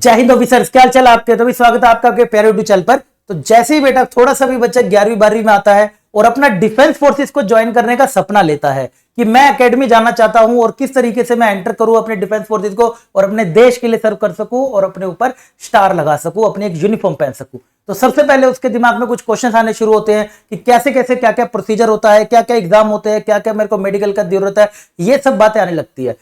जय हिंद ऑफिसर्स, क्या हाल चाल आपके। तो भी स्वागत है आपका आपके प्यारे यूट्यूब चैनल पर। तो जैसे ही बेटा थोड़ा सा भी बच्चा 11वीं 12वीं में आता है और अपना डिफेंस फोर्सेस को ज्वाइन करने का सपना लेता है कि मैं एकेडमी जाना चाहता हूं और किस तरीके से मैं एंटर करूं अपने डिफेंस फोर्सेस को और अपने देश के लिए सर्व कर सकूं और अपने ऊपर स्टार लगा सकूं, अपने एक यूनिफॉर्म पहन सकूं। तो सबसे पहले उसके दिमाग में कुछ क्वेश्चन आने शुरू होते हैं कि कैसे कैसे क्या क्या प्रोसीजर होता है, क्या क्या एग्जाम होते हैं, क्या क्या मेरे को मेडिकल का जरूरत है, ये सब बातें आने लगती है।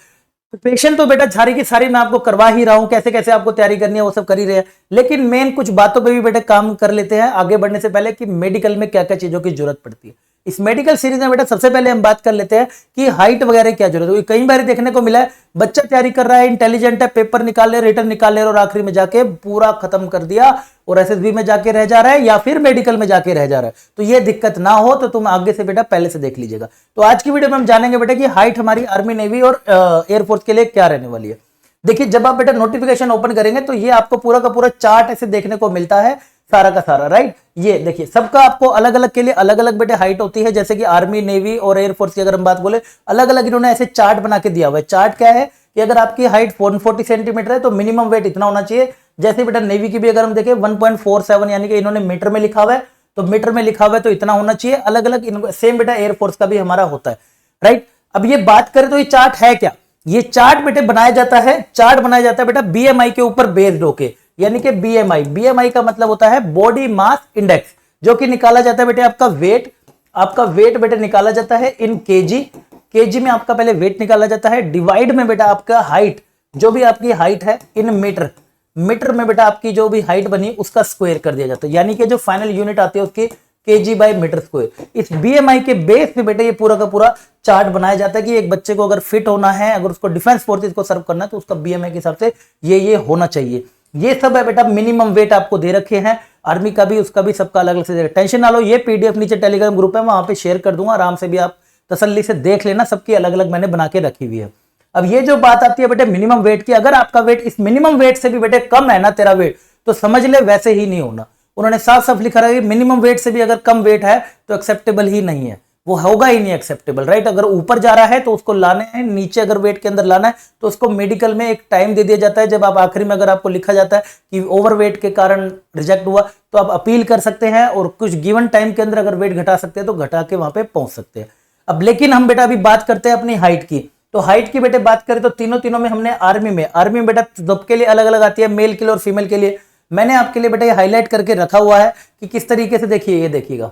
प्रिपरेशन तो बेटा सारी की सारी मैं आपको करवा ही रहा हूं, कैसे कैसे आपको तैयारी करनी है वो सब कर ही रहे हैं, लेकिन मेन कुछ बातों पे भी बेटा काम कर लेते हैं आगे बढ़ने से पहले कि मेडिकल में क्या क्या चीजों की जरूरत पड़ती है। इस मेडिकल सीरीज में बेटा सबसे पहले हम बात कर लेते हैं कि हाइट वगैरह क्या जरूरत है। कई बार देखने को मिला है बच्चा तैयारी कर रहा है, इंटेलिजेंट है, पेपर निकाल ले, रिटर्न निकाल ले और आखिरी में जाके पूरा खत्म कर दिया और एसएसबी में जाके रह जा रहा है या फिर मेडिकल में जाके रह जा रहा है। तो ये दिक्कत ना हो तो तुम आगे से बेटा पहले से देख लीजिएगा। तो आज की वीडियो में हम जानेंगे बेटा कि हाइट हमारी आर्मी, नेवी और एयरफोर्स के लिए क्या रहने वाली है। देखिए, जब आप बेटा नोटिफिकेशन ओपन करेंगे तो ये आपको पूरा का पूरा चार्ट ऐसे देखने को मिलता है, सारा का सारा, राइट। ये देखिए, सबका आपको अलग अलग के लिए अलग अलग बेटे हाइट होती है। जैसे कि आर्मी, नेवी और एयरफोर्स की अगर हम बात बोले, अलग अलग इन्होंने ऐसे चार्ट बना के दिया हुआ है। चार्ट क्या है कि अगर आपकी हाइट 140 सेंटीमीटर है तो मिनिमम वेट इतना होना चाहिए। जैसे बेटा नेवी की भी अगर हम देखें 1.47 यानी कि इन्होंने मीटर में लिखा हुआ है, तो मीटर में लिखा हुआ है तो इतना होना चाहिए। अलग अलग सेम बेटा एयरफोर्स का भी हमारा होता है, राइट। अब ये बात करें तो ये चार्ट है क्या, ये चार्ट बेटे बनाया जाता है, चार्ट बनाया जाता है बेटा बीएमआई के ऊपर बेस्ड होके, यानी कि बीएमआई का मतलब होता है बॉडी मास इंडेक्स, जो कि निकाला जाता है बेटे आपका वेट बेटे निकाला जाता है इन केजी में आपका पहले वेट निकाला जाता है, डिवाइड में बेटा आपका हाइट, जो भी आपकी हाइट है इन मीटर में बेटा आपकी जो भी हाइट बनी उसका स्क्वायर कर दिया जाता है, यानी कि जो फाइनल यूनिट आती है उसकी केजी बाय मीटर स्क्वायर। इस बीएमआई के बेस पे बेटे ये पूरा का पूरा चार्ट बनाया जाता है कि एक बच्चे को अगर फिट होना है, अगर उसको डिफेंस फोर्सेस को सर्व करना है तो उसका बीएमआई के हिसाब से ये होना चाहिए। ये सब है बेटा मिनिमम वेट आपको दे रखे हैं, आर्मी का भी उसका भी सबका अलग अलग से दे रखे। टेंशन ना लो, ये पीडीएफ नीचे टेलीग्राम ग्रुप है, वहां पे शेयर कर दूंगा, आराम से भी आप तसल्ली से देख लेना, सबकी अलग अलग मैंने बना के रखी हुई है। अब ये जो बात आती है बेटे मिनिमम वेट की, अगर आपका वेट इस मिनिमम वेट से भी बेटे कम है ना तेरा वेट, तो समझ ले वैसे ही नहीं होना। उन्होंने साफ साफ लिखा है मिनिमम वेट से भी अगर कम वेट है तो एक्सेप्टेबल ही नहीं है, वो होगा ही नहीं एक्सेप्टेबल, राइट। अगर ऊपर जा रहा है तो उसको लाने हैं, नीचे अगर वेट के अंदर लाना है तो उसको मेडिकल में एक टाइम दे दिया जाता है। जब आप आखिरी में अगर आपको लिखा जाता है कि ओवरवेट के कारण रिजेक्ट हुआ तो आप अपील कर सकते हैं और कुछ गिवन टाइम के अंदर अगर वेट घटा सकते हैं तो घटा के वहां पे पहुंच सकते हैं। अब लेकिन हम बेटा अभी बात करते हैं अपनी हाइट की। तो हाइट की बेटे बात करें तो तीनों में हमने आर्मी में बेटा सबके लिए अलग अलग आती है, मेल के लिए और फीमेल के लिए। मैंने आपके लिए बेटा ये हाईलाइट करके रखा हुआ है कि किस तरीके से, देखिए ये देखिएगा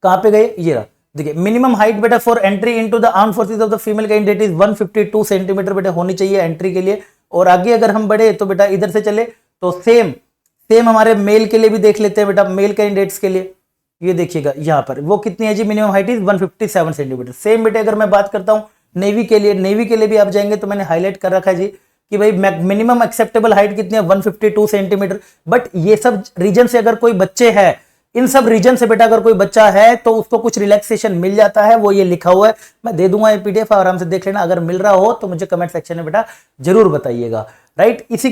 कहां पे गए, ये रहा। देखिए मिनिमम हाइट बेटा for entry into the armed forces of the female candidate is 152 centimetre बेटा होनी चाहिए एंट्री के लिए। और आगे अगर हम बढ़े तो बेटा इधर से चले तो सेम हमारे मेल के लिए भी देख लेते हैं बेटा, मेल कैंडिडेट्स के लिए ये देखिएगा यहाँ पर वो कितनी है जी, minimum height is 157 centimetre. Same बेटे अगर मैं बात करता हूँ नेवी के लिए भी आप जाएंगे तो मैंने हाईलाइट कर रखा है जी कि भाई मिनिमम एक्सेप्टेबल हाइट कितनी है, 152 सेंटीमीटर। बट ये सब रीजन से अगर कोई बच्चे हैं, इन सब रीजन से बेटा अगर कोई बच्चा है तो उसको कुछ रिलैक्सेशन मिल जाता है, वो ये लिखा हुआ है, मैं दे दूंगा ये पीडीएफ, आराम से देख लेना। अगर मिल रहा हो तो मुझे कमेंट सेक्शन में बेटा जरूर बताइएगा, राइट। इसी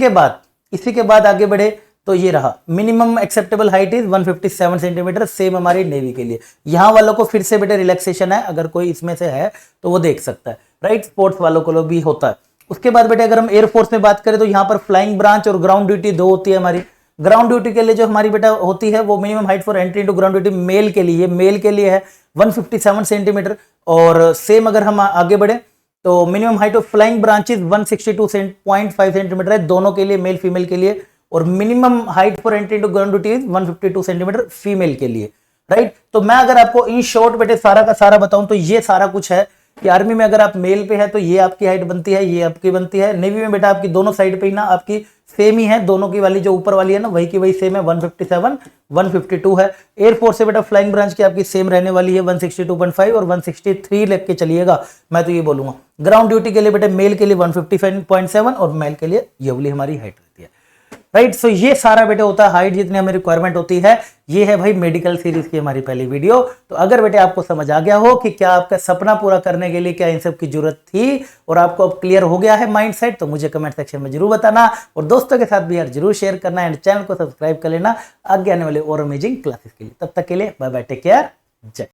के बाद आगे बढ़े तो ये रहा minimum acceptable height is 157 centimetre, same हमारी नेवी के लिए। यहां वालों को फिर से बेटा रिलैक्सेशन है, अगर कोई इसमें से है तो वो देख सकता है, राइट। स्पोर्ट्स वालों को भी होता है। उसके बाद बेटे अगर हम एयरफोर्स में बात करें तो यहाँ पर फ्लाइंग ब्रांच और ग्राउंड ड्यूटी दो होती है हमारी। ग्राउंड ड्यूटी के लिए जो हमारी बेटा होती है वो minimum height for entry into ground duty male के लिए है 157 सेंटीमीटर। और सेम अगर हम आगे बढ़े तो minimum height of flying branches 162.5 centimetre है दोनों के लिए, मेल फीमेल के लिए। और minimum height for entry into ground duty is 152 centimetre female के लिए, राइट। तो मैं अगर आपको इन शॉर्ट बेटे सारा का सारा बताऊं तो ये सारा कुछ है कि आर्मी में अगर आप मेल पे है तो ये आपकी हाइट बनती है, ये आपकी बनती है। नेवी में बेटा आपकी दोनों साइड पे ही ना आपकी सेम ही है, दोनों की वाली जो ऊपर वाली है ना वही की वही सेम है, 157 152 है। एयरफोर्स से बेटा फ्लाइंग ब्रांच की आपकी सेम रहने वाली है 162.5 और 163 लेके के चलिएगा, मैं तो ये बोलूंगा। ग्राउंड ड्यूटी के लिए बेटा मेल के लिए 155.7 और मेल के लिए ये वाली हमारी हाइट रहती है, राइट। सो ये सारा बेटे होता है हाइट जितनी हमें रिक्वायरमेंट होती है। ये है भाई मेडिकल सीरीज की हमारी पहली वीडियो। तो अगर बेटे आपको समझ आ गया हो कि क्या आपका सपना पूरा करने के लिए क्या इन सब की जरूरत थी और आपको अब क्लियर हो गया है माइंडसेट, तो मुझे कमेंट सेक्शन में जरूर बताना और दोस्तों के साथ भी यार जरूर शेयर करना एंड चैनल को सब्सक्राइब कर लेना आगे आने वाले और अमेजिंग क्लासेस के लिए। तब तक के लिए बाय बाय, टेक केयर, जय।